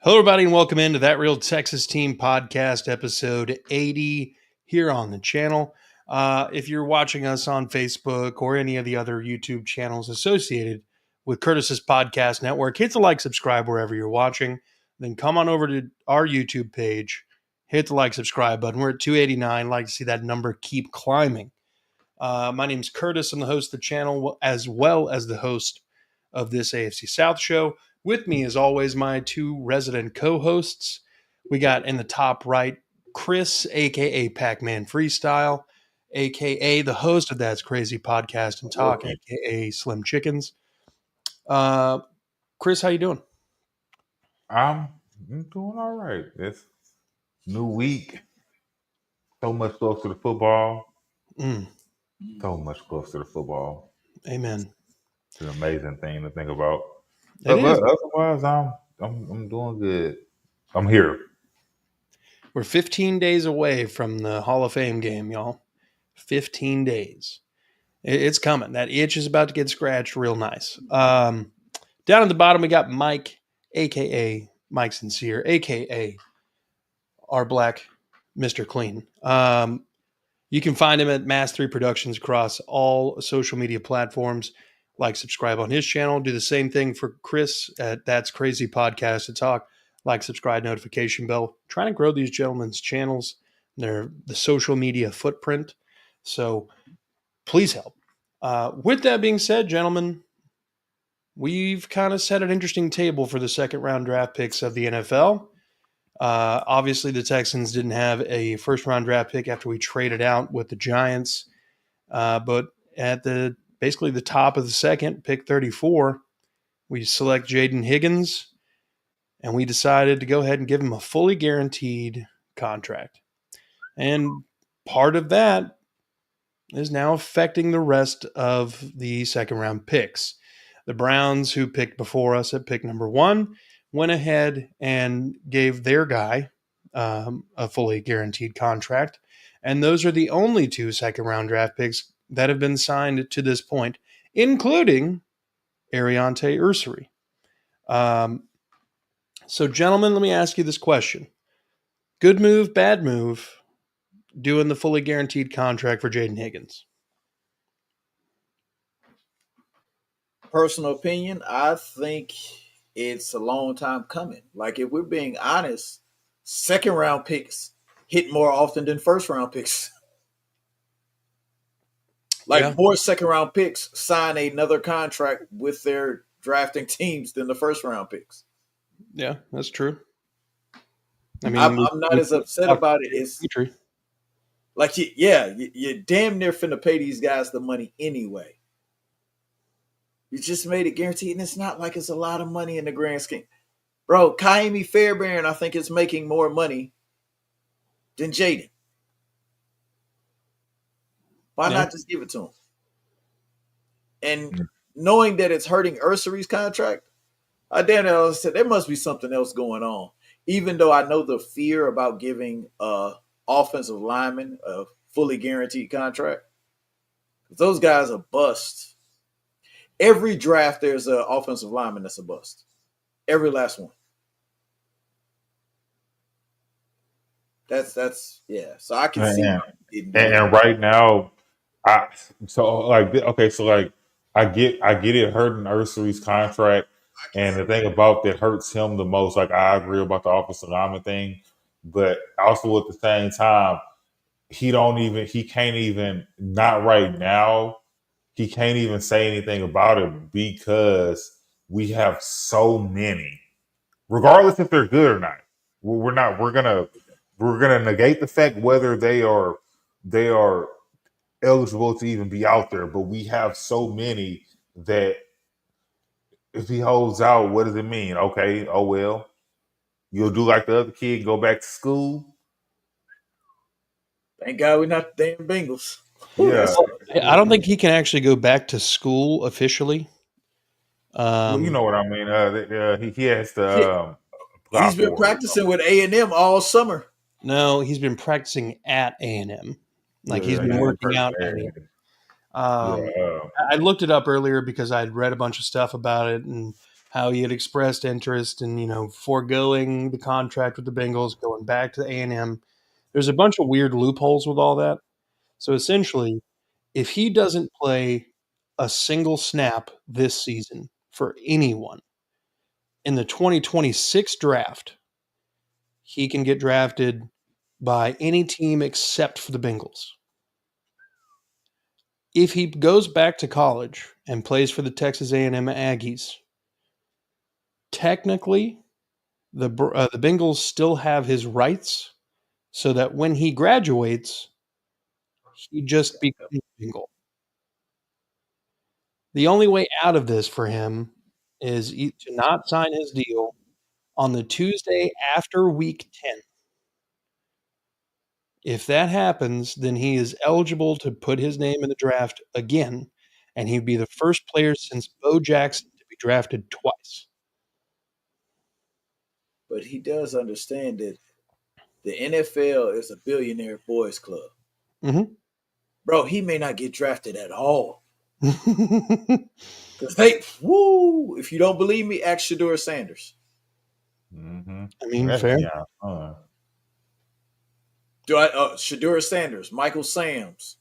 Hello, everybody, and welcome into That Real Texas Team podcast, episode 80 here on the channel. If you're watching us on Facebook or any of the other YouTube channels associated with Curtis's podcast network, hit the like, subscribe wherever you're watching. Then come on over to our YouTube page, hit the like, subscribe button. We're at 289. I'd like to see that number keep climbing. My name's Curtis. I'm the host of the channel, as well as the host of this AFC South show. With me, as always, my two resident co-hosts. We got in the top right, Chris, a.k.a. Pac-Man Freestyle, a.k.a. the host of That's Crazy Podcast and Talk, a.k.a. Slim Chickens. Chris, how you doing? I'm doing all right. This new week, so much close to the football. So much close to the football. Amen. It's an amazing thing to think about. It is. Otherwise, I'm doing good. I'm here. We're 15 days away from the Hall of Fame game, y'all. 15 days. It's coming. That itch is about to get scratched real nice. Down at the bottom, we got Mike, a.k.a. Mike Sincere, a.k.a. our black Mr. Clean. You can find him at Mass 3 Productions across all social media platforms. Like, subscribe on his channel. Do the same thing for Chris at That's Crazy Podcast to Talk. Like, subscribe, notification bell. Trying to grow these gentlemen's channels, the social media footprint. So please help. With that being said, gentlemen, we've kind of set an interesting table for the second round draft picks of the NFL. Obviously, the Texans didn't have a first round draft pick after we traded out with the Giants. But at basically the top of the second, pick 34, we select Jaden Higgins, and we decided to go ahead and give him a fully guaranteed contract. And part of that is now affecting the rest of the second round picks. The Browns, who picked before us at pick number 1, went ahead and gave their guy a fully guaranteed contract. And those are the only 2 second round draft picks that have been signed to this point, including Ariante Ursary. So, gentlemen, let me ask you this question. Good move, bad move, doing the fully guaranteed contract for Jaden Higgins? Personal opinion, I think it's a long time coming. Like, if we're being honest, second round picks hit more often than first round picks. More second round picks sign another contract with their drafting teams than the first round picks. Yeah, that's true. I mean, I'm not as upset about it as like, you're damn near finna pay these guys the money anyway. You just made it guaranteed, and it's not like it's a lot of money in the grand scheme. Bro, Kaimi Fairbairn, I think, is making more money than Jaden. Why not just give it to him? And knowing that it's hurting Ursary's contract, I damn near said there must be something else going on. Even though I know the fear about giving offensive linemen a fully guaranteed contract. Those guys are bust. Every draft, there's an offensive lineman that's a bust. Every last one. That's yeah. So I can see. And right now, I get it hurting Ursary's contract, and the thing about that hurts him the most. Like, I agree about the offensive lineman thing, but also at the same time, he can't even not right now. He can't even say anything about it because we have so many, regardless if they're good or not. We're gonna negate the fact whether they are eligible to even be out there. But we have so many that if he holds out, what does it mean? Okay, oh well, you'll do like the other kid, go back to school. Thank God we're not the damn Bengals. Yeah, I don't think he can actually go back to school officially. Well, you know what I mean. He has to. He's been practicing with A&M all summer. No, he's been practicing at A&M. Like, he's been working out at A&M. I looked it up earlier because I'd read a bunch of stuff about it, and how he had expressed interest in, foregoing the contract with the Bengals, going back to A&M. There's a bunch of weird loopholes with all that. So essentially, if he doesn't play a single snap this season for anyone in the 2026 draft, he can get drafted by any team except for the Bengals. If he goes back to college and plays for the Texas A&M Aggies, technically the Bengals still have his rights, so that when he graduates, he just becomes a Bengal. The only way out of this for him is to not sign his deal on the Tuesday after week 10. If that happens, then he is eligible to put his name in the draft again, and he'd be the first player since Bo Jackson to be drafted twice. But he does understand that the NFL is a billionaire boys club. Mm-hmm. Bro, he may not get drafted at all. Because if you don't believe me, ask Shedeur Sanders. Mm-hmm. I mean, fair. Yeah. Shedeur Sanders, Michael Sams.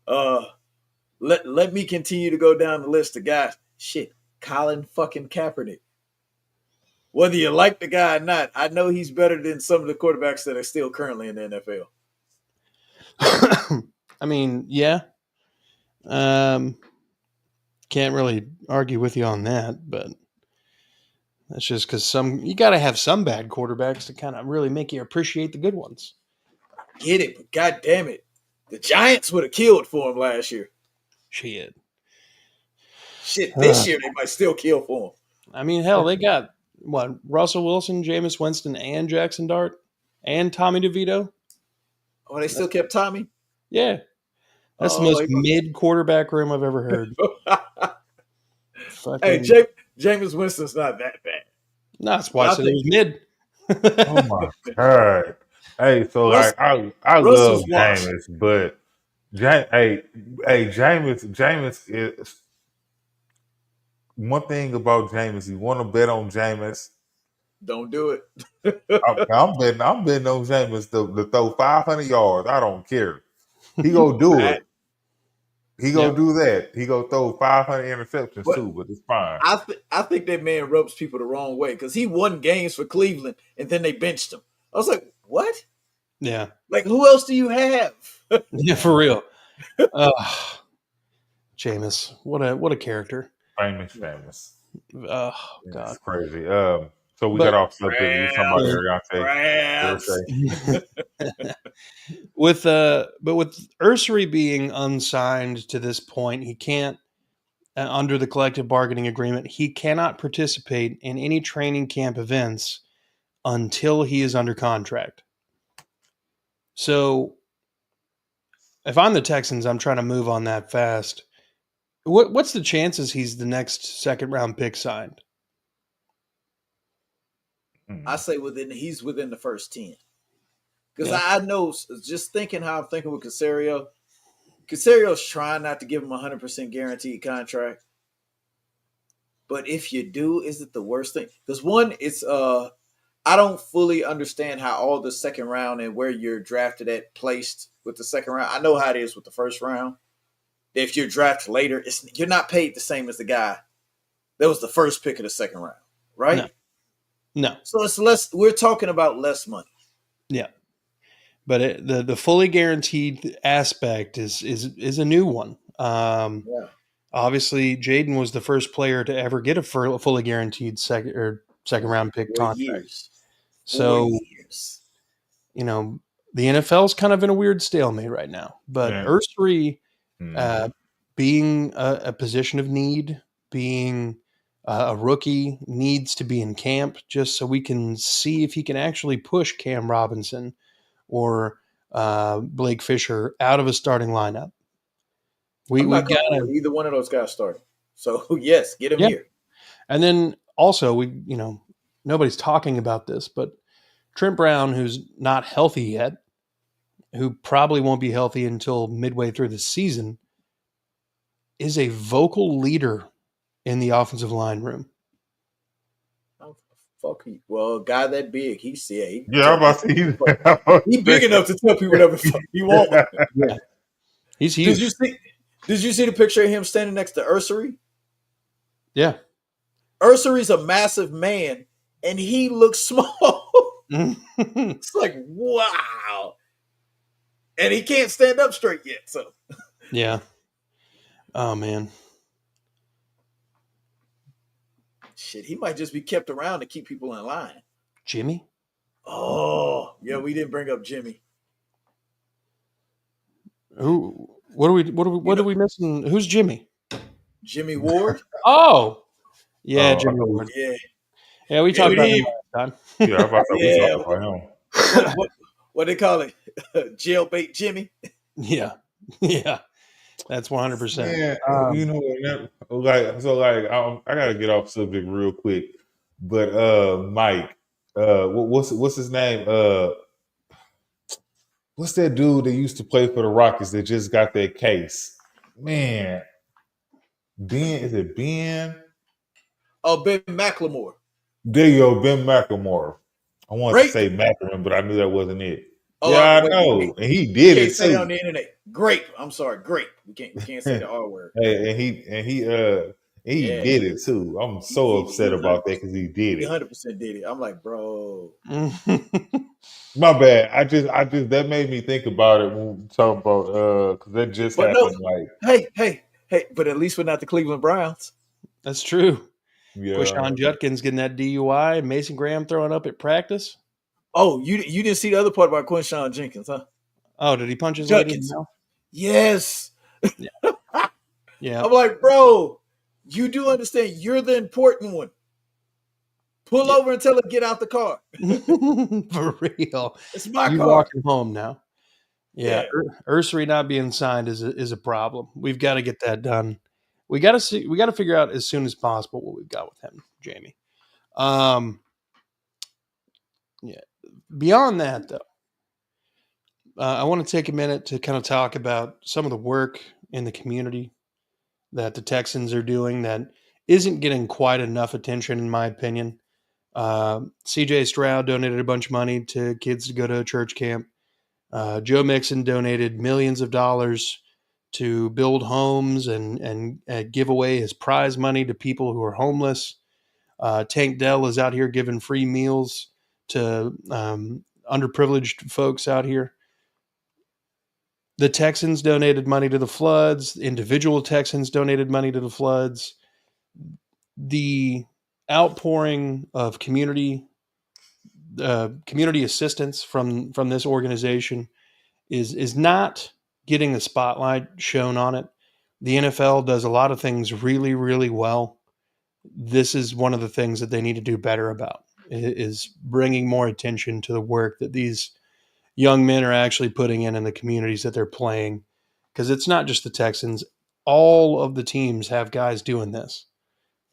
Let me continue to go down the list of guys. Shit, Colin fucking Kaepernick. Whether you like the guy or not, I know he's better than some of the quarterbacks that are still currently in the NFL. I mean, yeah. Can't really argue with you on that, but that's just because you got to have some bad quarterbacks to kind of really make you appreciate the good ones. Get it, but god damn it, the Giants would have killed for him last year. Shit, this year they might still kill for him. I mean, hell, they got Russell Wilson, Jameis Winston, and Jackson Dart, and Tommy DeVito. Oh, they still kept Tommy? Yeah. That's the most mid quarterback room I've ever heard. Hey, Jameis Winston's not that bad. No, that's why I said it was mid. Oh my god! Hey, so I love Jameis, but Jameis is one thing about Jameis. You want to bet on Jameis? Don't do it. I'm betting on Jameis to throw 500 yards. I don't care. He go do it. He go do that. He go throw 500 interceptions too, but it's fine. I think that man rubs people the wrong way because he won games for Cleveland and then they benched him. I was like, what? Yeah. Like, who else do you have? Yeah, for real. Jameis, what a character. Famous. Oh God, it's crazy. So we got off subject. We were talking about Ariante. But with Ursary being unsigned to this point, he can't, under the collective bargaining agreement, he cannot participate in any training camp events until he is under contract. So if I'm the Texans, I'm trying to move on that fast. What's the chances he's the next second round pick signed? I say he's within the first 10. Because I know, just thinking how I'm thinking with Casario's trying not to give him a 100% guaranteed contract. But if you do, is it the worst thing? Because one, it's I don't fully understand how all the second round and where you're drafted at placed with the second round. I know how it is with the first round. If you're drafted later, you're not paid the same as the guy that was the first pick of the second round, right? No. So it's less. We're talking about less money. Yeah, but the fully guaranteed aspect is a new one. Obviously, Jaden was the first player to ever get a fully guaranteed second round pick contract. So, the NFL's kind of in a weird stalemate right now. But Ursary, being a position of need, being a rookie, needs to be in camp just so we can see if he can actually push Cam Robinson or Blake Fisher out of a starting lineup. I'm not comfortable with either one of those guys starting. So, yes, get him here. And then also, nobody's talking about this, but Trent Brown, who's not healthy yet, who probably won't be healthy until midway through the season, is a vocal leader in the offensive line room. Oh, fuck he. Well, a guy that big, he said he Yeah, tell I'm about people. to say He big enough to tell people whatever the fuck he want. Yeah, he's Did huge. you see? Did you see the picture of him standing next to Ursary? Yeah. Ursary's a massive man, and he looks small. It's like, wow. And he can't stand up straight yet. So Yeah. Oh man. shit, he might just be kept around to keep people in line. Jimmy? Oh, yeah, we didn't bring up Jimmy. Who? What are we missing? Who's Jimmy? Jimmy Ward? Oh, yeah, I Jimmy thought Ward. Yeah. Yeah, we Yeah, talked we about him didn't. last yeah, I thought we Yeah. talked about him. What they call it? Jailbait Jimmy. Yeah, yeah, that's 100%. Man, you know, I gotta get off subject real quick, but Mike, what's his name? What's that dude that used to play for the Rockets that just got that case? Man, Ben, is it Ben? Oh, Ben McLemore. There you go, Ben McLemore. I wanted to Great. say McLemore, but I knew that wasn't it. Oh, Yeah, I wait, know, and he you did can't it say that on too. the internet. Great. I'm sorry. Great. We can't say the R word. Hey, he Yeah. did it too. I'm so upset about that because he did He it. 100% did it. I'm like, bro. My bad. I just that made me think about it when we talking about because that just But no, happened. Like, hey, but at least we're not the Cleveland Browns. That's true. yeah, Quishon Judkins getting that DUI, Mason Graham throwing up at practice. Oh, you didn't see the other part about Quinshawn Jenkins, huh? Oh, did he punch his lady in the Judkins. mouth? Yes. Yeah. I'm like, bro, you do understand you're the important one. Pull over and tell her get out the car. For real. It's my You car. walking home now. Yeah. Yeah. Ursary not being signed is a problem. We've got to get that done. We got to figure out as soon as possible what we've got with him, Jamie. Yeah. Beyond that, though, I want to take a minute to kind of talk about some of the work in the community that the Texans are doing that isn't getting quite enough attention, in my opinion. CJ Stroud donated a bunch of money to kids to go to a church camp. Joe Mixon donated millions of dollars to build homes and give away his prize money to people who are homeless. Tank Dell is out here giving free meals to underprivileged folks out here. The Texans donated money to the floods. Individual Texans donated money to the floods. The outpouring of community assistance from this organization is not getting the spotlight shown on it. The NFL does a lot of things really, really well. This is one of the things that they need to do better about, is bringing more attention to the work that these young men are actually putting in the communities that they're playing. Because it's not just the Texans. All of the teams have guys doing this.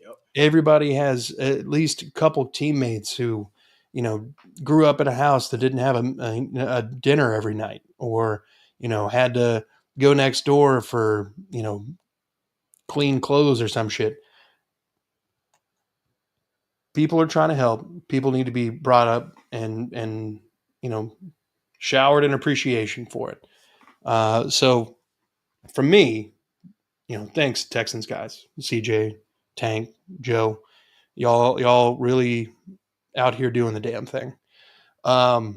Yep. Everybody has at least a couple teammates who, grew up in a house that didn't have a dinner every night, or, had to go next door for, clean clothes or some shit. People are trying to help. People need to be brought up and showered in appreciation for it. So for me, thanks Texans guys, CJ, Tank, Joe, y'all really out here doing the damn thing. Proud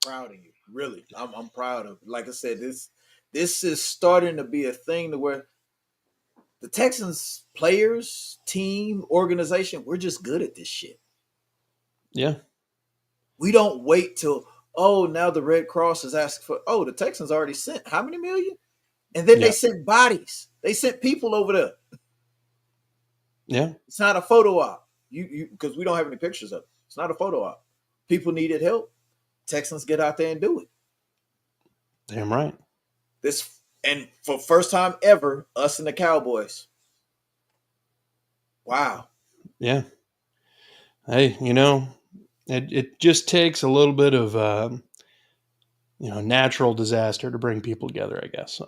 of you, really. I'm proud of. Like I said, this is starting to be a thing to where the Texans players, team, organization, we're just good at this shit. Yeah. We don't wait till, now the Red Cross is asking for, the Texans already sent how many million? And then they sent bodies. They sent people over there. Yeah. It's not a photo op. You because we don't have any pictures of it. It's not a photo op. People needed help. Texans get out there and do it. Damn right. And for first time ever, us and the Cowboys. Wow. Yeah. Hey, it just takes a little bit of natural disaster to bring people together, I guess.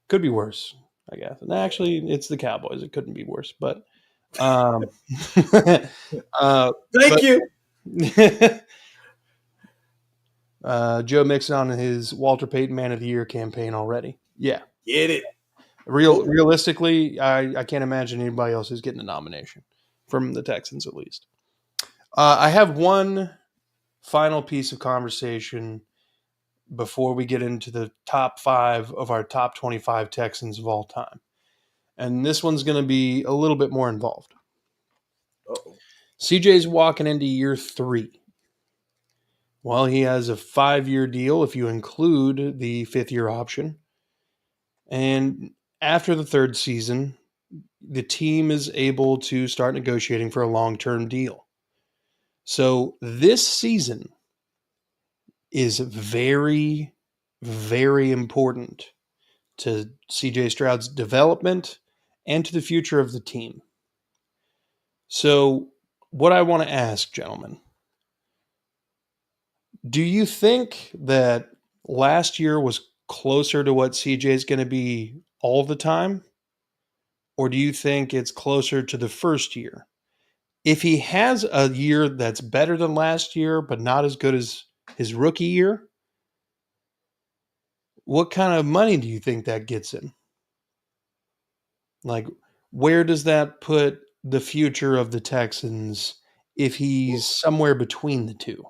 Could be worse. I guess. And actually, it's the Cowboys. It couldn't be worse. But, uh, Thank you. Joe Mixon on his Walter Payton Man of the Year campaign already. Yeah. Get it. Cool. Realistically, I can't imagine anybody else who's getting the nomination from the Texans, at least. I have one final piece of conversation before we get into the top 5 of our top 25 Texans of all time. And this one's going to be a little bit more involved. Uh-oh. CJ's walking into year 3. Well, he has a 5-year deal if you include the 5th-year option. And after the 3rd season, the team is able to start negotiating for a long-term deal. So this season is very, very important to CJ Stroud's development and to the future of the team. So what I want to ask, gentlemen, do you think that last year was closer to what CJ is going to be all the time? Or do you think it's closer to the first year? If he has a year that's better than last year, but not as good as his rookie year, what kind of money do you think that gets him? Like, where does that put the future of the Texans if he's somewhere between the two?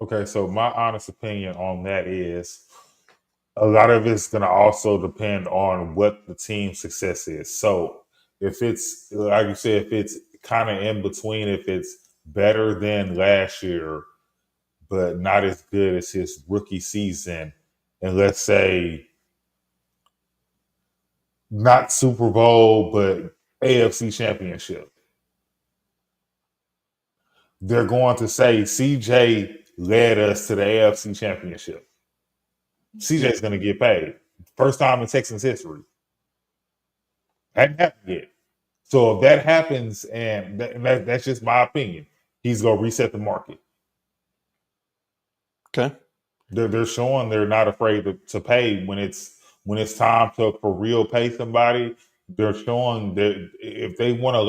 Okay, so my honest opinion on that is a lot of it's going to also depend on what the team's success is. So if it's, like you said, if it's kind of in between, if it's better than last year, but not as good as his rookie season, and let's say not Super Bowl, but AFC Championship, they're going to say CJ led us to the AFC Championship. CJ's going to get paid. First time in Texans history. Hadn't happened yet. So if that happens, and that's just my opinion, he's going to reset the market. Okay. They're showing they're not afraid to pay when it's time to for real pay somebody. They're showing that if they want to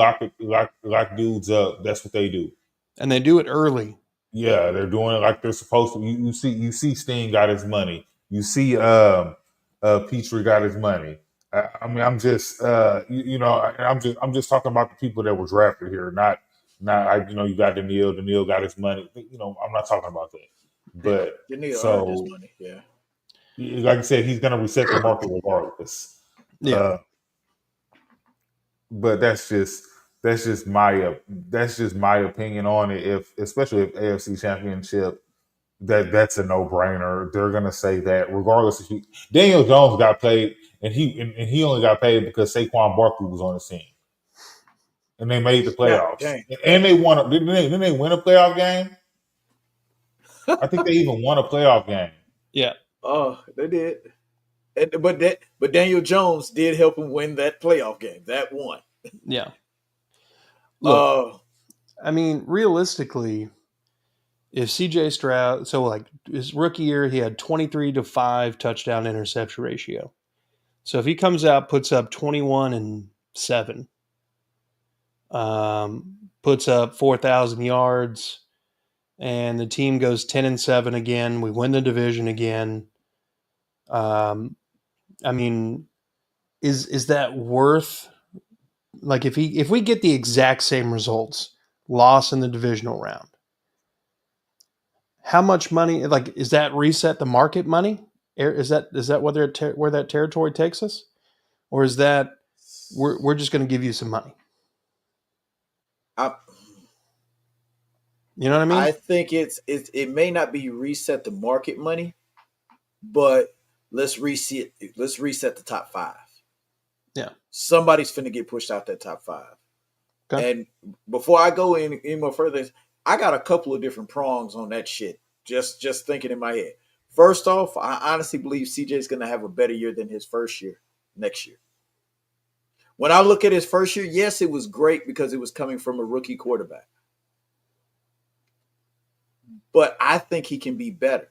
lock dudes up, that's what they do. And they do it early. Yeah, they're doing it like they're supposed to. You see Steen got his money. You see Petrie got his money. I mean, I'm just I'm just talking about the people that were drafted here, not you got Daniil got his money. I'm not talking about that. But Daniil earned his so, money. Yeah. like I said, he's going to reset the market regardless. Yeah. But that's just my opinion on it. Especially if AFC Championship, that's a no brainer. They're going to say that regardless. If Daniel Jones got paid, and he only got paid because Saquon Barkley was on the team, and they made the playoffs, and they won. Didn't they win a playoff game? I think they even won a playoff game. Yeah. Oh, they did. But Daniel Jones did help him win that playoff game. That one. Yeah. Look, I mean, realistically, if CJ Stroud, so like his rookie year, he had 23-5 touchdown interception ratio. So if he comes out, puts up 21-7, puts up 4,000 yards, and the team goes 10-7 again, we win the division again. I mean, is that worth? Like if we get the exact same results, loss in the divisional round, how much money? Like, is that reset the market money? Is that where that territory takes us, or is that we're just going to give you some money? You know what I mean? I think it may not be reset the market money, but let's reset the top 5. Yeah. Somebody's finna get pushed out that top 5. Okay. And before I go any more further, I got a couple of different prongs on that shit. Just thinking in my head. First off, I honestly believe CJ's going to have a better year than his first year next year. When I look at his first year, yes, it was great because it was coming from a rookie quarterback. But I think he can be better.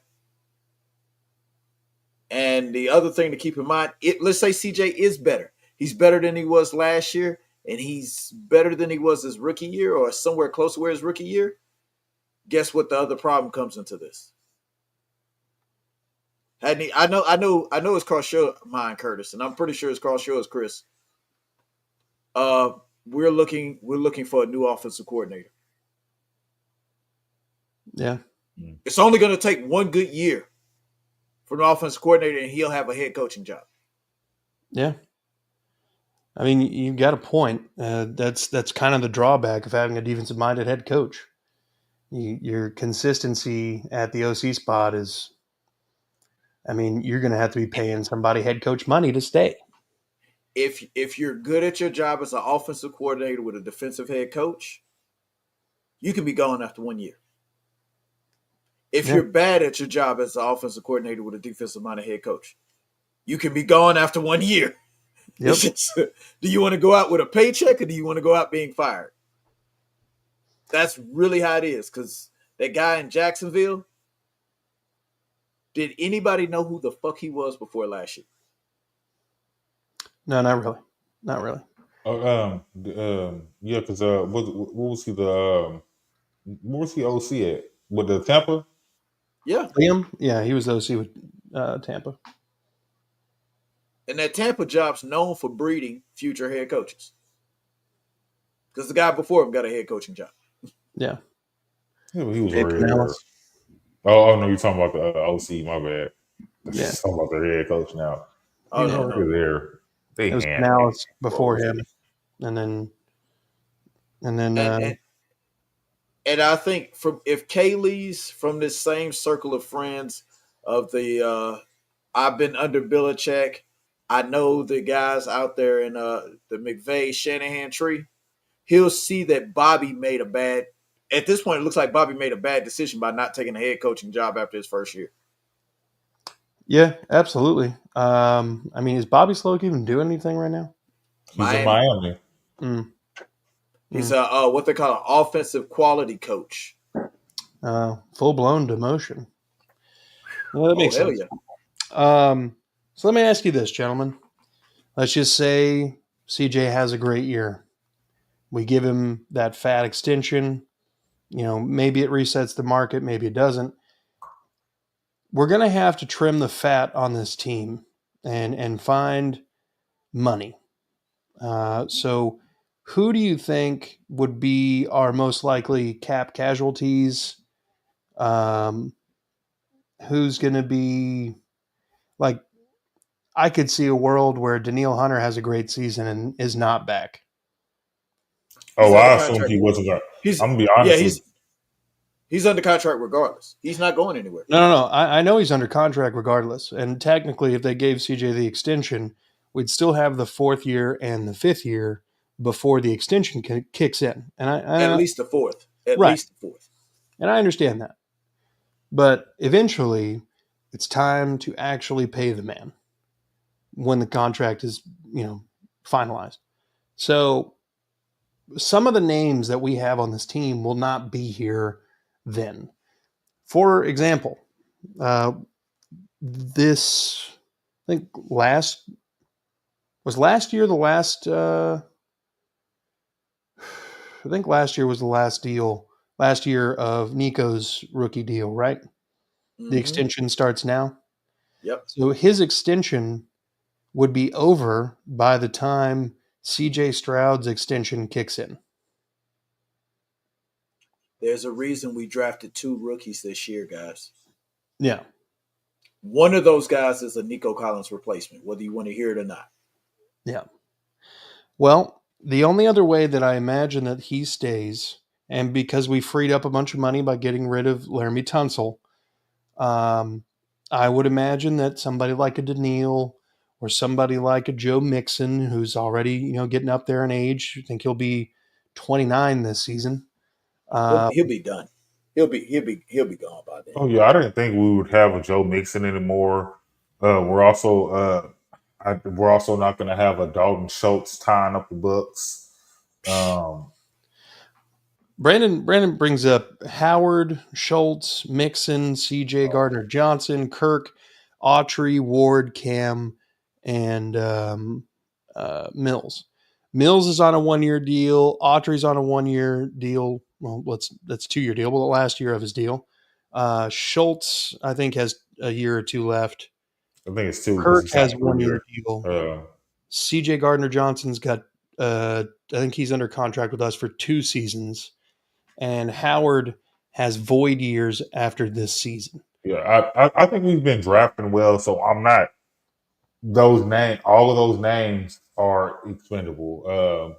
And the other thing to keep in mind, let's say CJ is better. He's better than he was last year, and he's better than he was his rookie year, or somewhere close to where his rookie year. Guess what? The other problem comes into this. I know it's crossed your mind, Curtis, and I'm pretty sure it's crossed yours, Chris. We're looking for a new offensive coordinator. Yeah. It's only going to take one good year for an offensive coordinator, and he'll have a head coaching job. Yeah. I mean, you've got a point. That's kind of the drawback of having a defensive-minded head coach. Your consistency at the OC spot is, I mean, you're going to have to be paying somebody head coach money to stay. If you're good at your job as an offensive coordinator with a defensive head coach, you can be gone after 1 year. If you're bad at your job as an offensive coordinator with a defensive-minded head coach, you can be gone after 1 year. Yep. Just, do you want to go out with a paycheck, or do you want to go out being fired? That's really how it is. Because that guy in Jacksonville, did anybody know who the fuck he was before last year? No, not really. Not really. Yeah, because what was he what was he OC at? With the Tampa? Yeah. Liam? Yeah, he was OC with Tampa. And that Tampa job's known for breeding future head coaches. Because the guy before him got a head coaching job. Yeah. Yeah, but he was Jake already there. Canales. Oh, no, you're talking about the OC, my bad. Yeah. Talking about the head coach now. Oh, He was already there. It was Canales before him. And then and I think if Kaylee's from this same circle of friends of the I've been under Belichick, I know the guys out there in the McVay Shanahan tree, he'll see that Bobby made a bad. At this point, it looks like Bobby made a bad decision by not taking a head coaching job after his first year. Yeah, absolutely. I mean, is Bobby Sloak even doing anything right now? He's in Miami. He's what they call an offensive quality coach. Full-blown demotion. Well, that makes sense. Yeah. So let me ask you this, gentlemen. Let's just say CJ has a great year. We give him that fat extension. You know, maybe it resets the market, maybe it doesn't. We're going to have to trim the fat on this team and find money. So who do you think would be our most likely cap casualties? Who's going to be like, I could see a world where Daniil Hunter has a great season and is not back. Oh, I assumed he wasn't going to. I'm going to be honest. Yeah, he's under contract regardless. He's not going anywhere. No. I know he's under contract regardless. And technically, if they gave CJ the extension, we'd still have the 4th year and the 5th year before the extension kicks in. And at least the 4th. At right. least the 4th. And I understand that. But eventually, it's time to actually pay the man when the contract is, finalized. So some of the names that we have on this team will not be here then. For example, I think last year was the last deal. Last year of Nico's rookie deal, right? Mm-hmm. The extension starts now. Yep. So his extension would be over by the time CJ Stroud's extension kicks in. There's a reason we drafted 2 rookies this year, guys. Yeah. One of those guys is a Nico Collins replacement, whether you want to hear it or not. Yeah. Well, the only other way that I imagine that he stays, and because we freed up a bunch of money by getting rid of Laramie Tunsil, I would imagine that somebody like a Daniil or somebody like a Joe Mixon, who's already, getting up there in age. I think he'll be 29 this season. He'll be done. He'll be gone by then. Oh yeah, I didn't think we would have a Joe Mixon anymore. We're also not going to have a Dalton Schultz tying up the books. Brandon brings up Howard, Schultz, Mixon, CJ Gardner-Johnson, Kirk. Autry, Ward, Cam, and Mills. Mills is on a 1-year deal. Autry's on a 1-year deal. Well, that's 2-year deal. Well, the last year of his deal. Schultz, I think, has a year or two left. I think it's 2 because Kirk he signed has a 3-year. 1-year deal. CJ Gardner-Johnson's got, I think he's under contract with us for 2 seasons. And Howard has void years after this season. Yeah, I think we've been drafting well, so I'm not. All of those names are expendable.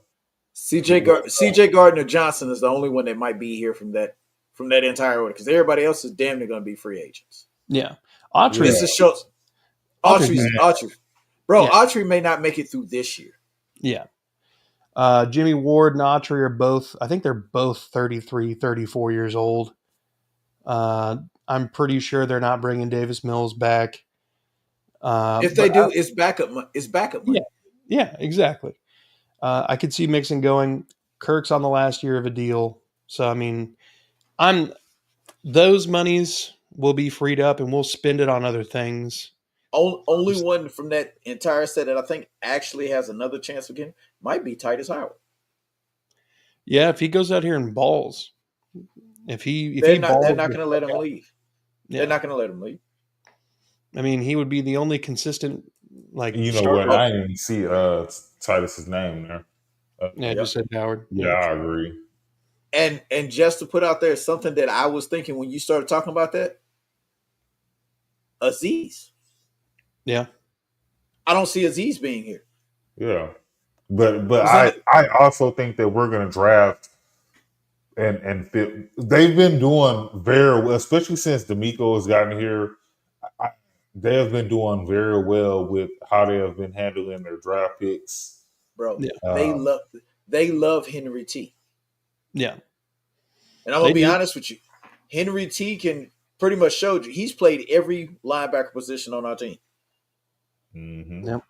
CJ Gardner Johnson is the only one that might be here from that entire order because everybody else is damn near going to be free agents. Yeah, Autry. This is Schultz. Autry. Bro, yeah. Autry may not make it through this year. Yeah. Jimmy Ward and Autry are both, I think they're both 33, 34 years old. I'm pretty sure they're not bringing Davis Mills back. If they do, it's backup money. Yeah, exactly. I could see Mixon going. Kirk's on the last year of a deal. So, I mean, those monies will be freed up and we'll spend it on other things. Only one from that entire set that I think actually has another chance again might be Titus Howard. Yeah, if he goes out here and balls. They're not going to let him leave. Yeah. They're not going to let him leave. I mean, he would be the only consistent, like, you know what? I didn't even see Titus's name there. Just said Howard. Yeah, I agree. And just to put out there something that I was thinking when you started talking about that, Azeez. Yeah, I don't see Azeez being here. Yeah, but I also think that we're going to draft and fit. They've been doing very well, especially since D'Amico has gotten here. They have been doing very well with how they have been handling their draft picks. Bro, they love Henry T. Yeah. And I'm going to be honest with you. Henry T can pretty much show you. He's played every linebacker position on our team. Mm-hmm. Yep.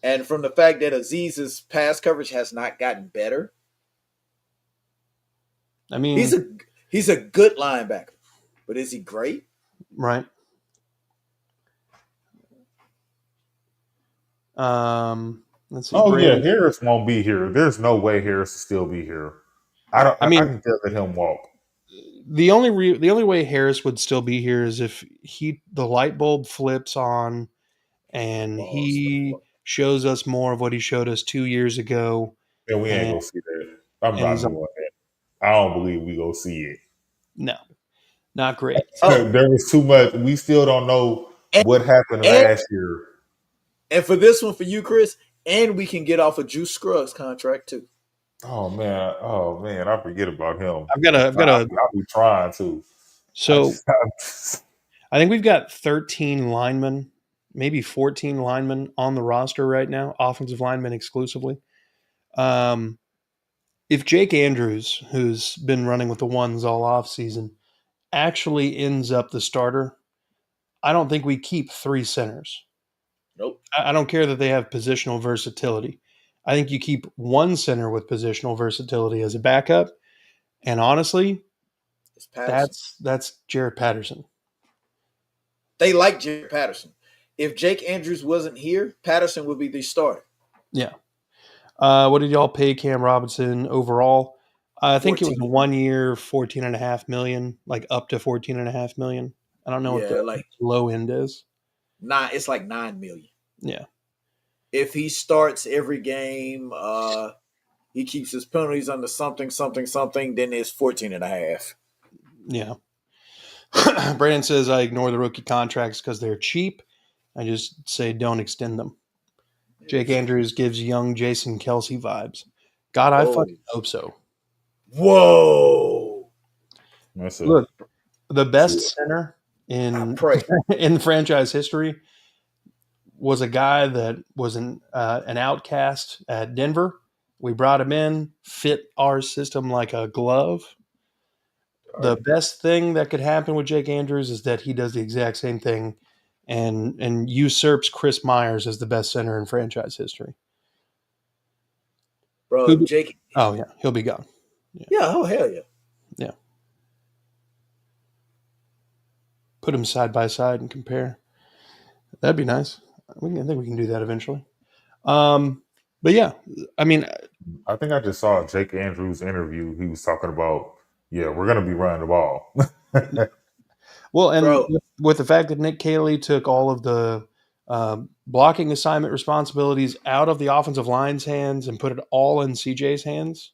And from the fact that Azeez's pass coverage has not gotten better. I mean, he's a good linebacker. But is he great? Right. Let's see. Yeah, Harris won't be here. There's no way Harris will still be here. I can just let him walk. The only way Harris would still be here is if the light bulb flips on and he shows us more of what he showed us 2 years ago. And we ain't gonna see that. I'm not doing that. I don't believe we go see it. No, not great. There was too much. We still don't know what happened last year. And for this one, for you, Chris, and we can get off a Juice Scruggs contract too. Oh man, I forget about him. I'll be trying to. So I think we've got 13 linemen, maybe 14 linemen on the roster right now, offensive linemen exclusively. If Jake Andrews, who's been running with the ones all off season, actually ends up the starter, I don't think we keep 3 centers. Nope. I don't care that they have positional versatility. I think you keep 1 center with positional versatility as a backup. And honestly, that's Jaret Patterson. They like Jaret Patterson. If Jake Andrews wasn't here, Patterson would be the starter. Yeah. What did y'all pay Cam Robinson overall? I think 14. It was 1 year, $14.5 million, like up to $14.5 million. I don't know what the low end is. It's like $9 million. Yeah. If he starts every game, he keeps his penalties under something, then it's 14.5. Yeah. Brandon says I ignore the rookie contracts because they're cheap. I just say don't extend them. Jake Andrews gives young Jason Kelsey vibes. God, I fucking hope so. Whoa. Look, the best center in franchise history was a guy that was an outcast at Denver. We brought him in, fit our system like a glove. The best thing that could happen with Jake Andrews is that he does the exact same thing and usurps Chris Myers as the best center in franchise history. Bro, Jake. Oh, yeah. He'll be gone. Yeah. Oh, hell yeah. Yeah. Put them side by side and compare. That'd be nice. I think we can do that eventually. But yeah, I mean, I think I just saw Jake Andrews' interview. He was talking about, yeah, we're going to be running the ball. well, and Bro, with the fact that Nick Caley took all of the blocking assignment responsibilities out of the offensive line's hands and put it all in CJ's hands.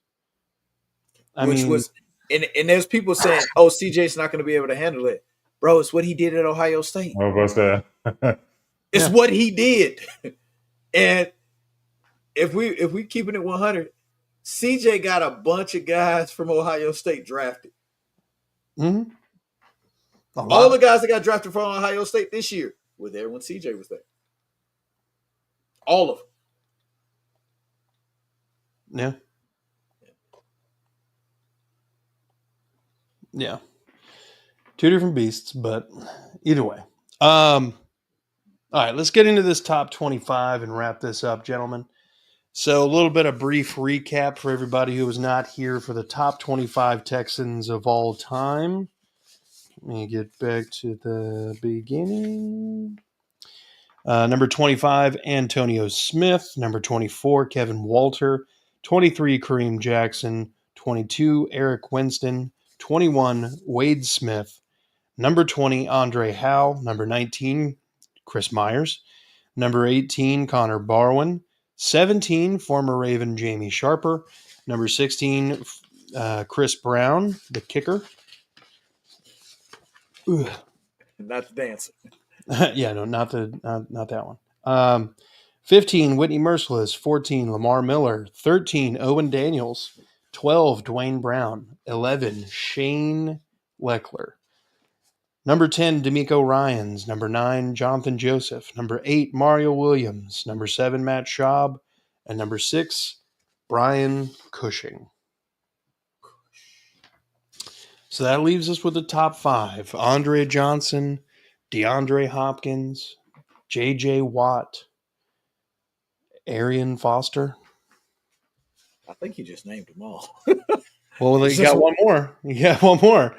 I which mean, was and there's people saying, "Oh, CJ's not going to be able to handle it." Bro, it's what he did at Ohio State. What's that? It's yeah, what he did. And if we keeping it 100, CJ got a bunch of guys from Ohio State drafted. mm-hmm. A All lot. the guys that got drafted from Ohio State this year were there when CJ was there. All of them. Yeah. Yeah. Two different beasts, but either way. All right, let's get into this top 25 and wrap this up, gentlemen. So, a little bit of brief recap for everybody who was not here for the top 25 Texans of all time. Let me get back to the beginning. Number 25, Antonio Smith. Number 24, Kevin Walter. 23, Kareem Jackson. 22, Eric Winston. 21, Wade Smith. Number 20, Andre Howe. Number 19, Chris Myers. Number 18, Connor Barwin. 17, former Raven Jamie Sharper. Number 16, Chris Brown, the kicker. Ugh. Not the dancer. Yeah, no, not that one. 15, Whitney Merciless. 14, Lamar Miller. 13, Owen Daniels. 12, Dwayne Brown. 11, Shane Leckler. Number 10, D'Amico Ryans. Number 9, Jonathan Joseph. Number 8, Mario Williams. Number 7, Matt Schaub. And number 6, Brian Cushing. So that leaves us with the top 5. Andre Johnson, DeAndre Hopkins, J.J. Watt, Arian Foster. I think you just named them all. Well, you got one more. You got one more.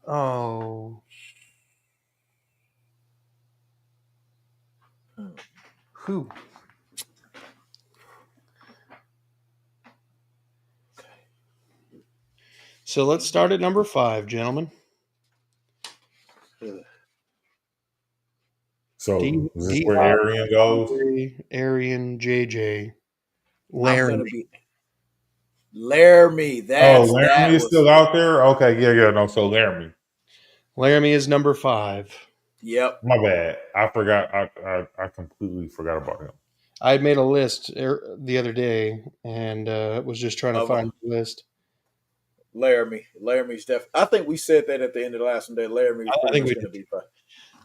Oh. Who? So let's start at number 5, gentlemen. So is this where Arian goes? Arian, JJ, I'm Laramie. gonna be Laramie. Laramie is still out there? Okay, yeah, no. So Laramie. Laramie is number 5. Yep. My bad. I forgot. I completely forgot about him. I had made a list the other day and was just trying to find the list. Laramie's definitely. I think we said that at the end of the last one. That Laramie was pretty much going to be fine.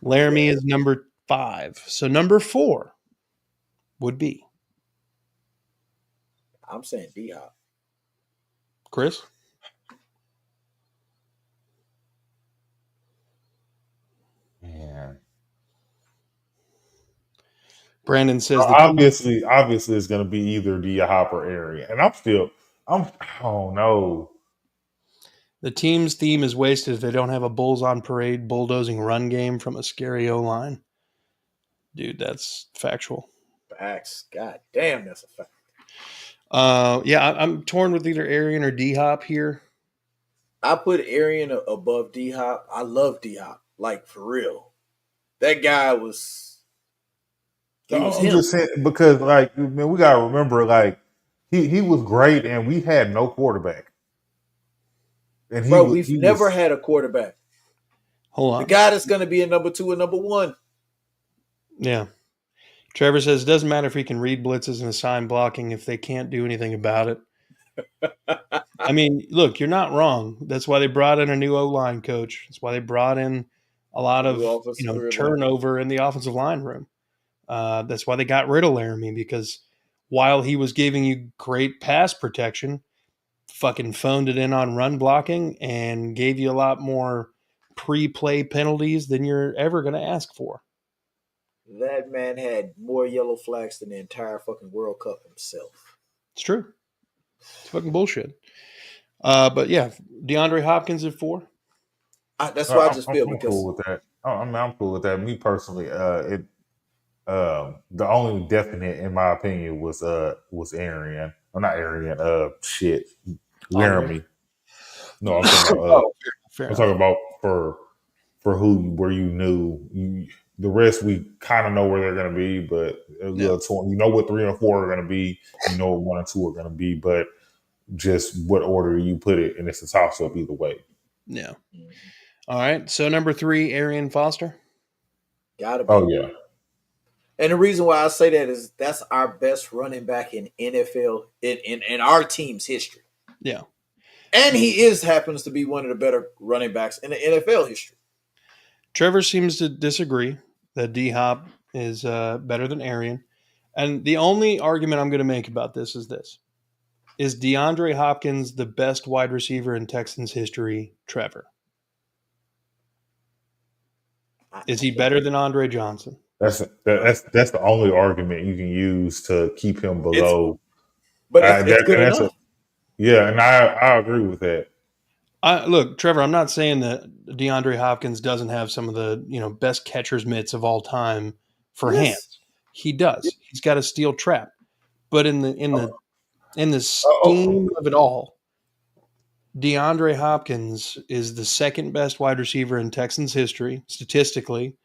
Laramie is number 5. So number 4 would be. I'm saying D-Hop. Chris? Man. Brandon says obviously it's going to be either D-Hop or Arian. And I don't know. The team's theme is wasted if they don't have a bulls on parade bulldozing run game from a scary O-line. Dude, that's factual. Facts. God damn, that's a fact. Yeah, I'm torn with either Arian or D-Hop here. I put Arian above D-Hop. I love D-Hop. Like, for real. That guy was... I'm just saying, because, like, man, we got to remember, like, he was great, and we had no quarterback. And we've never had a quarterback. Hold on. The guy that's going to be a number 2 and number 1. Yeah. Trevor says, it doesn't matter if he can read blitzes and assign blocking if they can't do anything about it. I mean, look, you're not wrong. That's why they brought in a new O-line coach. That's why they brought in a lot of turnover in the offensive line room. That's why they got rid of Laramie, because while he was giving you great pass protection, fucking phoned it in on run blocking and gave you a lot more pre-play penalties than you're ever going to ask for. That man had more yellow flags than the entire fucking World Cup himself. It's true. It's fucking bullshit. But yeah, DeAndre Hopkins at 4. That's why I just feel I'm because cool with that. I mean, I'm cool with that. Me personally, the only definite, in my opinion, was Arian. Well, not Arian. Shit, Andre. Laramie. No, I'm talking about. Oh, fair I'm enough. talking about for where you knew. The rest we kind of know where they're going to be, but you know what 3 and 4 are going to be. You know what 1 and 2 are going to be, but just what order you put it, and it's a toss up either way. Yeah. All right. So number 3, Arian Foster. Gotta be. Oh yeah. And the reason why I say that is that's our best running back in NFL in our team's history. Yeah. And he happens to be one of the better running backs in the NFL history. Trevor seems to disagree that D-Hop is better than Arian. And the only argument I'm going to make about this is this. Is DeAndre Hopkins the best wide receiver in Texans history, Trevor? Is he better than Andre Johnson? That's the only argument you can use to keep him below. It's good enough. And I agree with that. Look, Trevor, I'm not saying that DeAndre Hopkins doesn't have some of the best catcher's mitts of all time for hands. He does. He's got a steel trap. But in the scheme of it all, DeAndre Hopkins is the second best wide receiver in Texans history, statistically,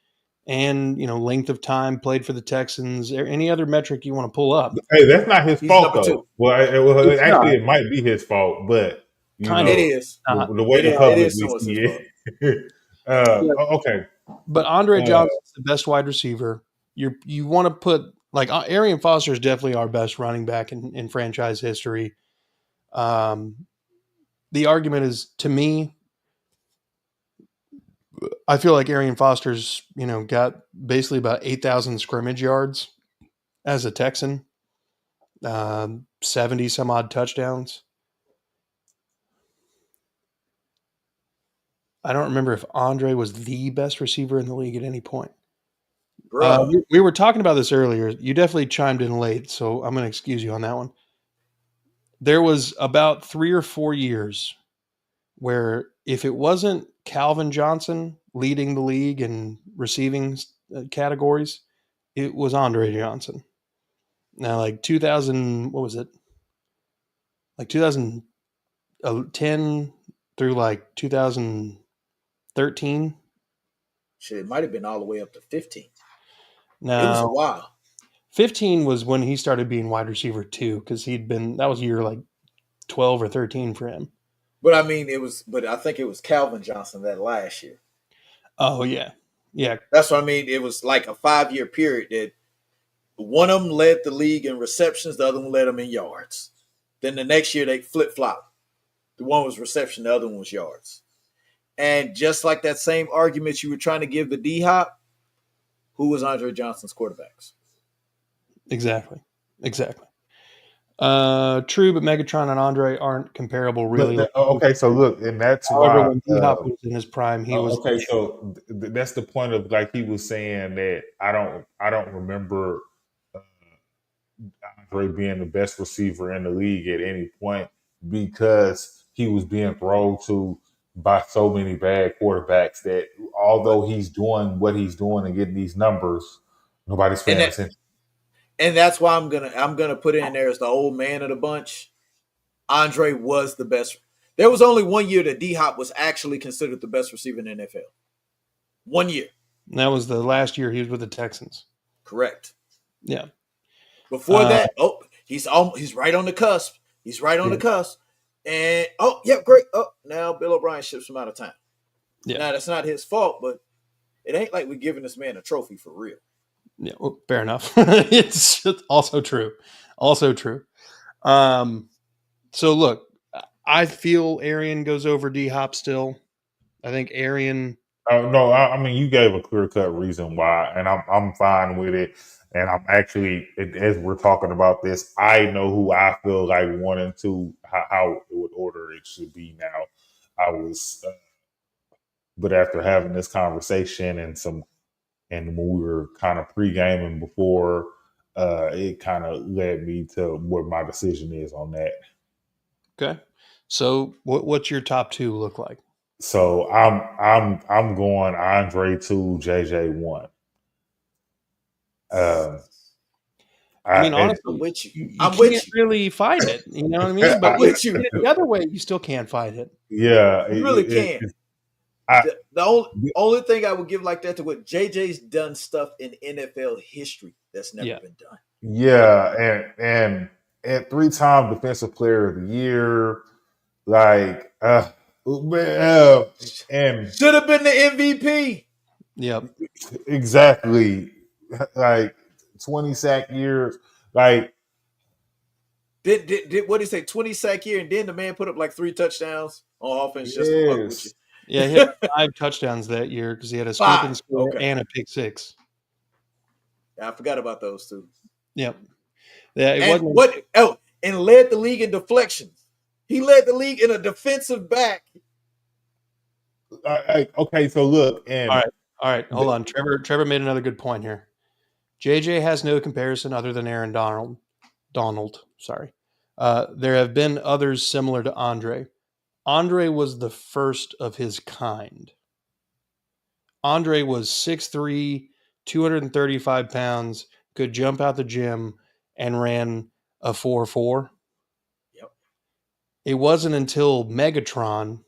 and length of time played for the Texans, or any other metric you want to pull up. Hey, that's not his fault though. Well, it might be his fault, but it is the way the public see it. Okay, but Andre Johnson's the best wide receiver. You want to put Arian Foster is definitely our best running back in franchise history. The argument is, to me, I feel like Arian Foster's, got basically about 8,000 scrimmage yards as a Texan, 70 some odd touchdowns. I don't remember if Andre was the best receiver in the league at any point. We were talking about this earlier. You definitely chimed in late, so I'm going to excuse you on that one. There was about 3 or 4 years where if it wasn't Calvin Johnson leading the league in receiving categories, it was Andre Johnson. Now, 2000, what was it? 2010 through 2013. Shit, it might have been all the way up to 15. No, it was a while. 15 was when he started being wide receiver 2, because that was year 12 or 13 for him. But I think it was Calvin Johnson that last year. Oh yeah. Yeah. That's what I mean. It was like a 5-year period that one of them led the league in receptions, the other one led them in yards. Then the next year they flip-flopped. The one was reception, the other one was yards. And just like that same argument you were trying to give the D-Hop, who was Andre Johnson's quarterbacks? Exactly. True, but Megatron and Andre aren't comparable, really. Okay, so look, and that's however, why when D-Hop was in his prime, he was okay. So that's the point of he was saying that I don't remember Andre being the best receiver in the league at any point because he was being thrown to by so many bad quarterbacks that although he's doing what he's doing and getting these numbers, nobody's paying attention. And that's why I'm gonna put it in there as the old man of the bunch. Andre was the best. There was only 1 year that D-Hop was actually considered the best receiver in the NFL. 1 year. And that was the last year he was with the Texans. Correct. Yeah. Before that, he's right on the cusp. He's right on the cusp. And great. Now Bill O'Brien ships him out of town. Yeah. Now that's not his fault, but it ain't like we're giving this man a trophy for real. Yeah, well, fair enough. It's also true. So look, I feel Arian goes over D-Hop still. I think Arian. No, I mean you gave a clear-cut reason why, and I'm fine with it. And I'm actually, as we're talking about this, I know who I feel like 1 and 2, how it would order it should be now. But after having this conversation and when we were kind of pre-gaming before, it kind of led me to what my decision is on that. Okay. So what's your top 2 look like? So I'm going Andre 2, JJ 1. I mean, I'm honestly, with you. you I'm can't with you. really fight it. You know what I mean? But I'm if with you you. get it the other way, you still can't fight it. Yeah, You really can. I, The only thing I would give like that to what JJ's done stuff in NFL history that's never Yeah. been done. yeah, and 3-time defensive player of the year, like and Should have been the MVP. Yep. exactly like 20 sack years, like Did what did he say? 20 sack year, and then the man put up like 3 touchdowns on offense just to fuck with you. yes. Yeah, he had 5 touchdowns that year because he had a strip and 5. score Okay. and a pick 6. I forgot about those two. Yep. Yeah, it And wasn't. what? Oh, and led the league in deflections. He led the league in a defensive back. Okay, so look, and All right. Hold on. Trevor made another good point here. JJ has no comparison other than Aaron Donald. Sorry. There have been others similar to Andre. Andre was the first of his kind. Andre was 6'3", 235 pounds, could jump out the gym, and ran a 4.4. Yep. It wasn't until Megatron,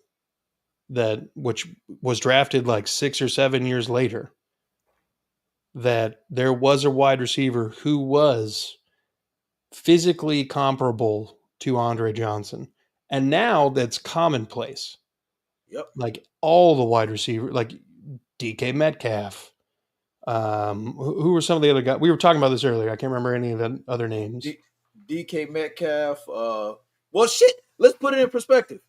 which was drafted like 6 or 7 years later, that there was a wide receiver who was physically comparable to Andre Johnson. And now that's commonplace. Yep. Like all the wide receiver, like DK Metcalf. Who were some of the other guys? We were talking about this earlier. I can't remember any of the other names. DK Metcalf. Well, shit. Let's put it in perspective.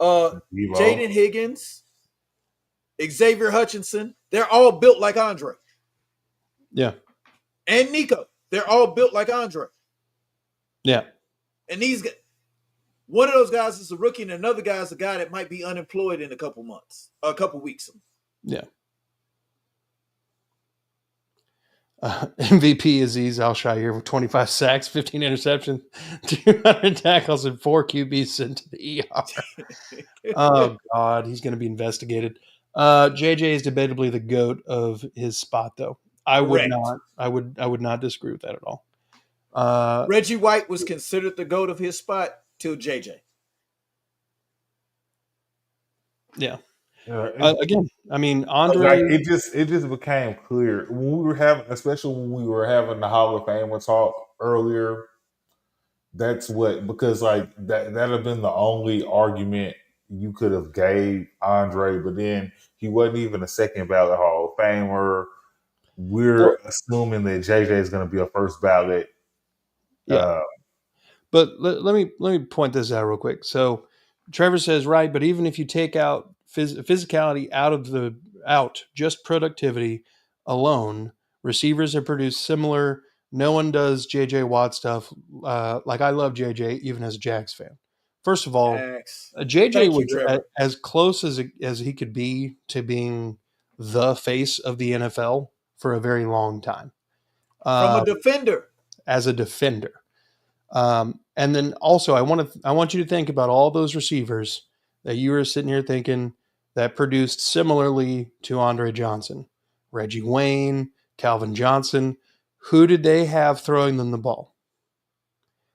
Jaden Higgins, Xavier Hutchinson. They're all built like Andre. Yeah. And Nico. They're all built like Andre. Yeah. And one of those guys is a rookie, and another guy is a guy that might be unemployed in a couple weeks. Yeah. MVP Aziz Al-Shaair with 25 sacks, 15 interceptions, 200 tackles, and 4 QBs sent to the ER. Oh, God. He's going to be investigated. JJ is debatably the GOAT of his spot, though. I would not disagree with that at all. Reggie White was considered the GOAT of his spot till JJ. Yeah. Again, I mean, Andre. Like it just became clear when we were having, especially when we were having the Hall of Famer talk earlier. That's because like that'd have been the only argument you could have gave Andre, but then he wasn't even a second ballot Hall of Famer. We're assuming that JJ is going to be a first ballot. Yeah. But let me point this out real quick. So Trevor says, right, but even if you take out physicality out just productivity alone, receivers have produced similar. No one does JJ Watt stuff. Like I love JJ even as a Jags fan. First of all, JJ was as close as he could be to being the face of the NFL for a very long time. From a defender. As a defender. And then also I want you to think about all those receivers that you were sitting here thinking that produced similarly to Andre Johnson, Reggie Wayne, Calvin Johnson. Who did they have throwing them the ball?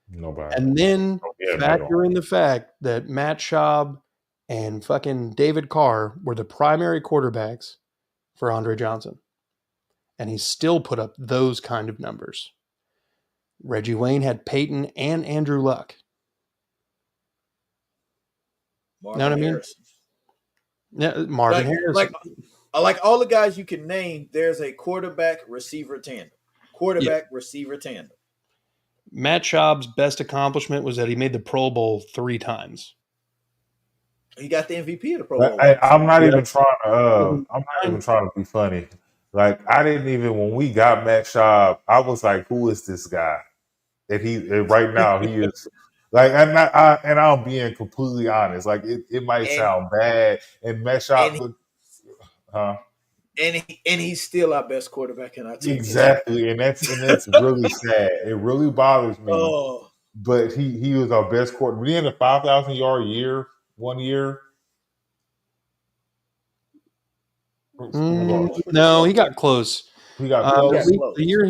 Nobody. And then factor in the fact that Matt Schaub and fucking David Carr were the primary quarterbacks for Andre Johnson. And he still put up those kind of numbers. Reggie Wayne had Peyton and Andrew Luck. Marvin know what Harrison. I mean? Yeah, Marvin Harrison. Like all the guys you can name, there's a quarterback-receiver tandem. Quarterback-receiver tandem. Matt Schaub's best accomplishment was that he made the Pro Bowl 3 times. He got the MVP of the Pro Bowl. I'm not even trying to be funny. Like I didn't even when we got Matt Schaub, I was like, "Who is this guy?" And right now he is like, and I'm being completely honest. Like it might sound bad, and Matt Schaub, and he's still our best quarterback in our team. Exactly, and that's really sad. It really bothers me. Oh. But he was our best quarterback. We had a 5,000 yard year 1 year. No, he got close. He got Yeah, close. close. The year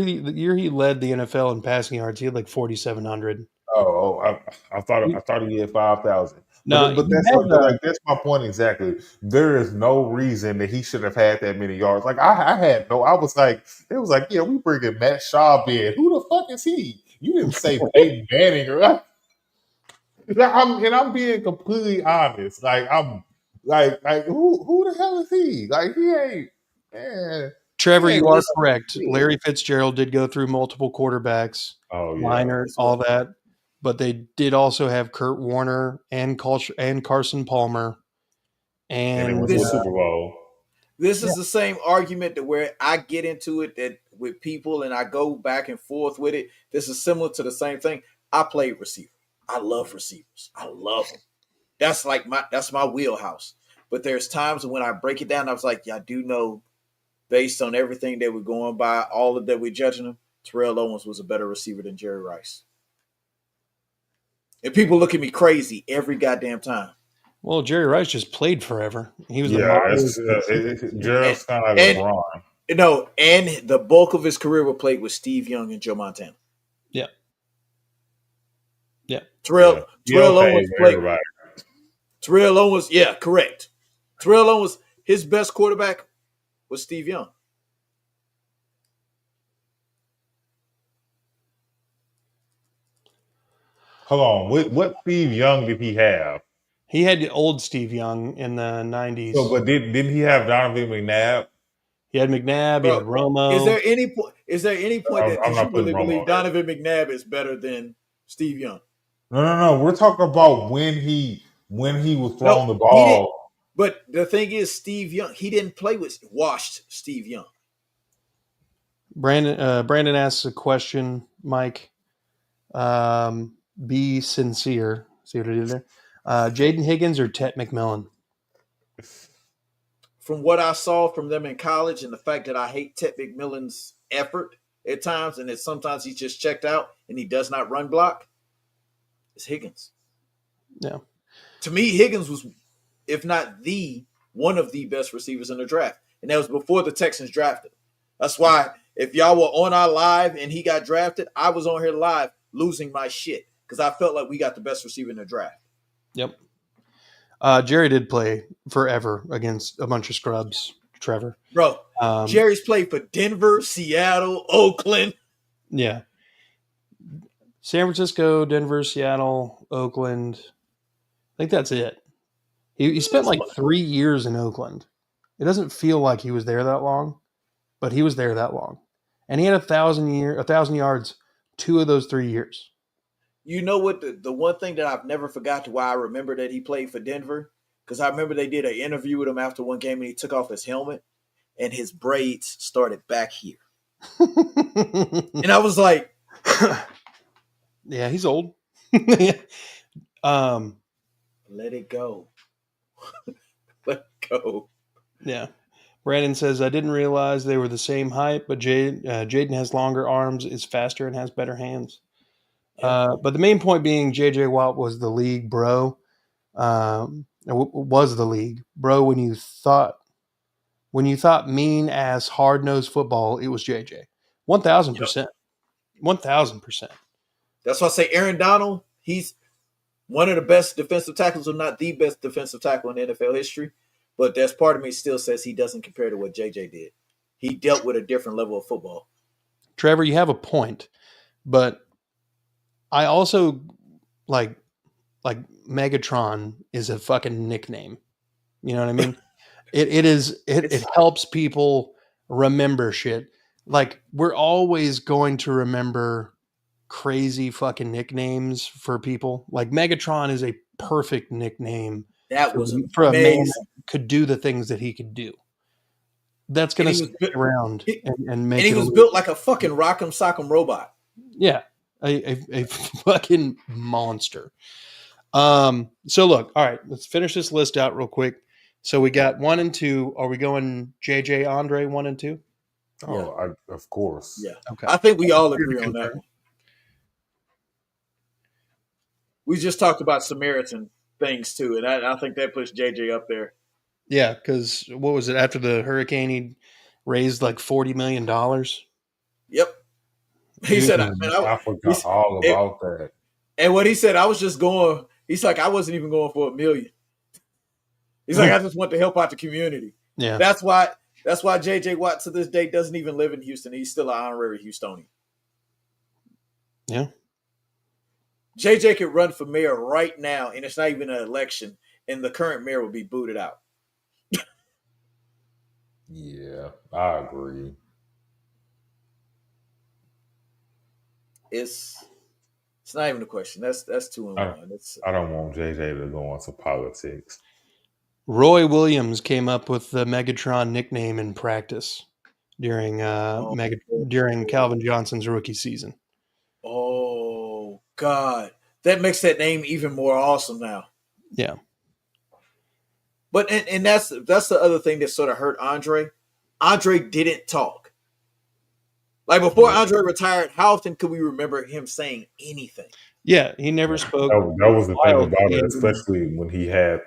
he led the NFL in passing yards, he had like 4,700. I thought he had 5,000. No, But he that's had that's my point exactly. There is no reason that he should have had that many yards. Like I had no. I was like, it was like, yeah, we bringing Matt Schaub in. Who the fuck is he? You didn't say Peyton Manning, or I'm being completely honest. Like I'm like who the hell is he? Like he ain't man. Trevor, He ain't you are Listen, correct. Larry Fitzgerald did go through multiple quarterbacks, Oh yeah. Leinart, all that, but they did also have Kurt Warner and Carson Palmer, And they and went to a Super Bowl. This is the same argument that where I get into it that with people and I go back and forth with it. This is similar to the same thing. I played receiver. I love receivers. I love them. That's my wheelhouse. But there's times when I break it down, I was like, yeah, I do know based on everything that we're going by, all of that we're judging him, Terrell Owens was a better receiver than Jerry Rice. And people look at me crazy every goddamn time. well, Jerry Rice just played forever. He was the Yeah, model. Gerald's kind of like LeBron. And the bulk of his career was played with Steve Young and Joe Montana. Yeah. Yeah. Terrell Owens played. Everybody. Terrell Owens, yeah, correct. Terrell Owens, his best quarterback was Steve Young. Hold on, what Steve Young did he have? He had old Steve Young in the 90s. So, but didn't he have Donovan McNabb? He had McNabb, he had Romo. Is there any point that I'm you not really putting Romo believe in. Donovan McNabb is better than Steve Young? No. We're talking about when he was throwing the He didn't. ball. But the thing is, Steve Young, he didn't play with washed Steve Young. Brandon asks a question, Mike. Be sincere. See what I did there? Jaden Higgins or Tet McMillan? From what I saw from them in college and the fact that I hate Tet McMillan's effort at times and that sometimes he's just checked out and he does not run block, it's Higgins. Yeah. To me, Higgins was, if not one of the best receivers in the draft. And that was before the Texans drafted. That's why if y'all were on our live and he got drafted, I was on here live losing my shit because I felt like we got the best receiver in the draft. Yep. Jerry did play forever against a bunch of scrubs, Trevor. Bro, Jerry's played for Denver, Seattle, Oakland. Yeah. San Francisco, Denver, Seattle, Oakland. I think that's it. He spent like 3 years in Oakland. It doesn't feel like he was there that long, but he was there that long. And he had 1,000 yards 2 of those 3 years. You know what? The one thing that I've never forgot to why I remember that he played for Denver, because I remember they did an interview with him after one game and he took off his helmet and his braids started back here. And I was like, yeah, he's old. Let it go. Let it go. Yeah. Brandon says, I didn't realize they were the same height, but Jaden has longer arms, is faster, and has better hands. Yeah. But the main point being J.J. Watt was the league, bro. Was the league. Bro, when you thought mean-ass, hard-nosed football, it was J.J. 1,000%. 1,000%. That's why I say Aaron Donald, he's one of the best defensive tackles, or not the best defensive tackle in NFL history. But there's part of me still says he doesn't compare to what JJ did. He dealt with a different level of football. Trevor, you have a point, but I also like Megatron is a fucking nickname. You know what I mean? It helps people remember shit. Like we're always going to remember crazy fucking nicknames for people. Like Megatron is a perfect nickname. That was for a man that could do the things that he could do. That's going to stick around and make it. And he was built like a fucking rock'em sock'em robot. Yeah, a fucking monster. So look, all right, let's finish this list out real quick. So we got 1 and 2. Are we going JJ Andre 1 and 2? Oh, yeah. Of course. Yeah. Okay. I think we all agree on that one. We just talked about Samaritan things too, and I think that puts JJ up there. Yeah, because what was it after the hurricane? He raised like $40 million. Yep. He said, "Man, I forgot all about that. And what he said, I was just going. He's like, I wasn't even going for $1 million. He's like, I just want to help out the community. Yeah, That's why JJ Watt to this day doesn't even live in Houston. He's still an honorary Houstonian. yeah. JJ could run for mayor right now, and it's not even an election, and the current mayor would be booted out. Yeah, I agree. It's not even a question. That's 2-1. I don't want JJ to go into politics. Roy Williams came up with the Megatron nickname in practice during during Calvin Johnson's rookie season. Oh God, that makes that name even more awesome now. Yeah, but and that's the other thing that sort of hurt Andre. Andre didn't talk. Like before Andre retired, how often could we remember him saying anything? Yeah, he never spoke. That was the thing about it, especially when he had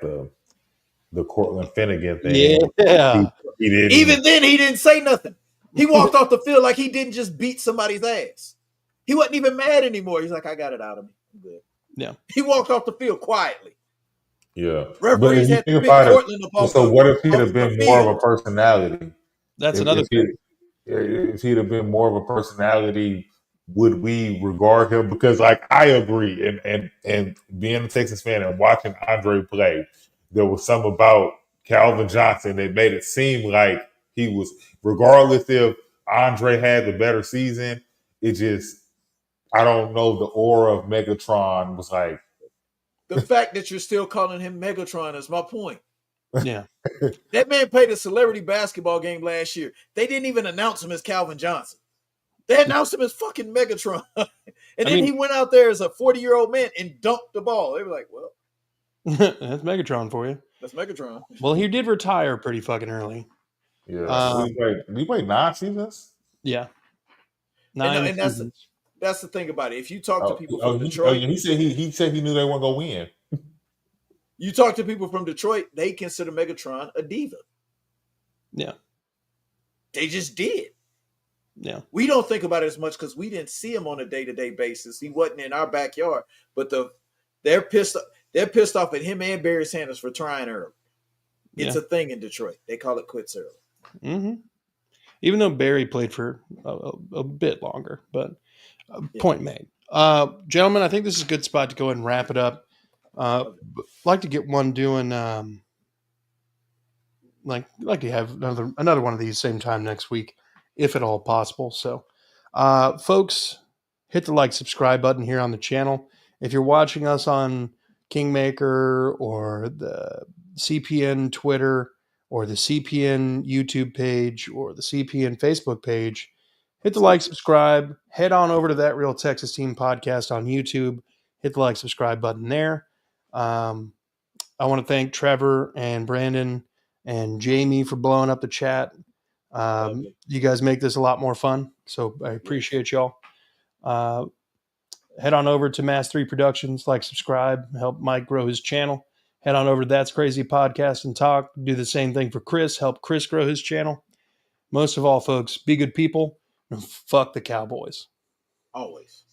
the Cortland Finnegan thing. Yeah. He didn't. Even then, he didn't say nothing. He walked off the field like he didn't just beat somebody's ass. He wasn't even mad anymore. He's like, I got it out of me. I'm good. Yeah. He walked off the field quietly. Yeah. Referees had to pick Cortland up. So what if he'd have been more of a personality? That's another thing. If he'd have been more of a personality, would we regard him? Because like I agree, and being a Texas fan and watching Andre play, there was something about Calvin Johnson that made it seem like he was, regardless if Andre had the better season, it just, I don't know, the aura of Megatron was like. The fact that you're still calling him Megatron is my point. Yeah. That man played a celebrity basketball game last year. They didn't even announce him as Calvin Johnson. They announced him as fucking Megatron. And then he went out there as a 40-year-old man and dunked the ball. They were like, well. That's Megatron for you. That's Megatron. Well, he did retire pretty fucking early. Yeah. He played 9 seasons? Yeah. 9 seasons. That's the thing about it. If you talk to people from Detroit. He said he knew they weren't going to win. You talk to people from Detroit, they consider Megatron a diva. Yeah. They just did. Yeah. We don't think about it as much because we didn't see him on a day-to-day basis. He wasn't in our backyard. But they're pissed off at him and Barry Sanders for trying early. It's a thing in Detroit. They call it quits early. Mm-hmm. Even though Barry played for a bit longer, but point made. Gentlemen, I think this is a good spot to go ahead and wrap it up. I'd like to get one doing like to have another one of these same time next week, if at all possible. So, folks, hit the like, subscribe button here on the channel. If you're watching us on Kingmaker or the CPN Twitter or the CPN YouTube page or the CPN Facebook page, hit the like, subscribe, head on over to That Real Texas Team podcast on YouTube. Hit the like, subscribe button there. I want to thank Trevor and Brandon and Jamie for blowing up the chat. You guys make this a lot more fun, so I appreciate y'all. Head on over to Mass 3 Productions, like, subscribe, help Mike grow his channel. Head on over to That's Crazy Podcast and Talk. Do the same thing for Chris, help Chris grow his channel. Most of all, folks, be good people and fuck the Cowboys. Always.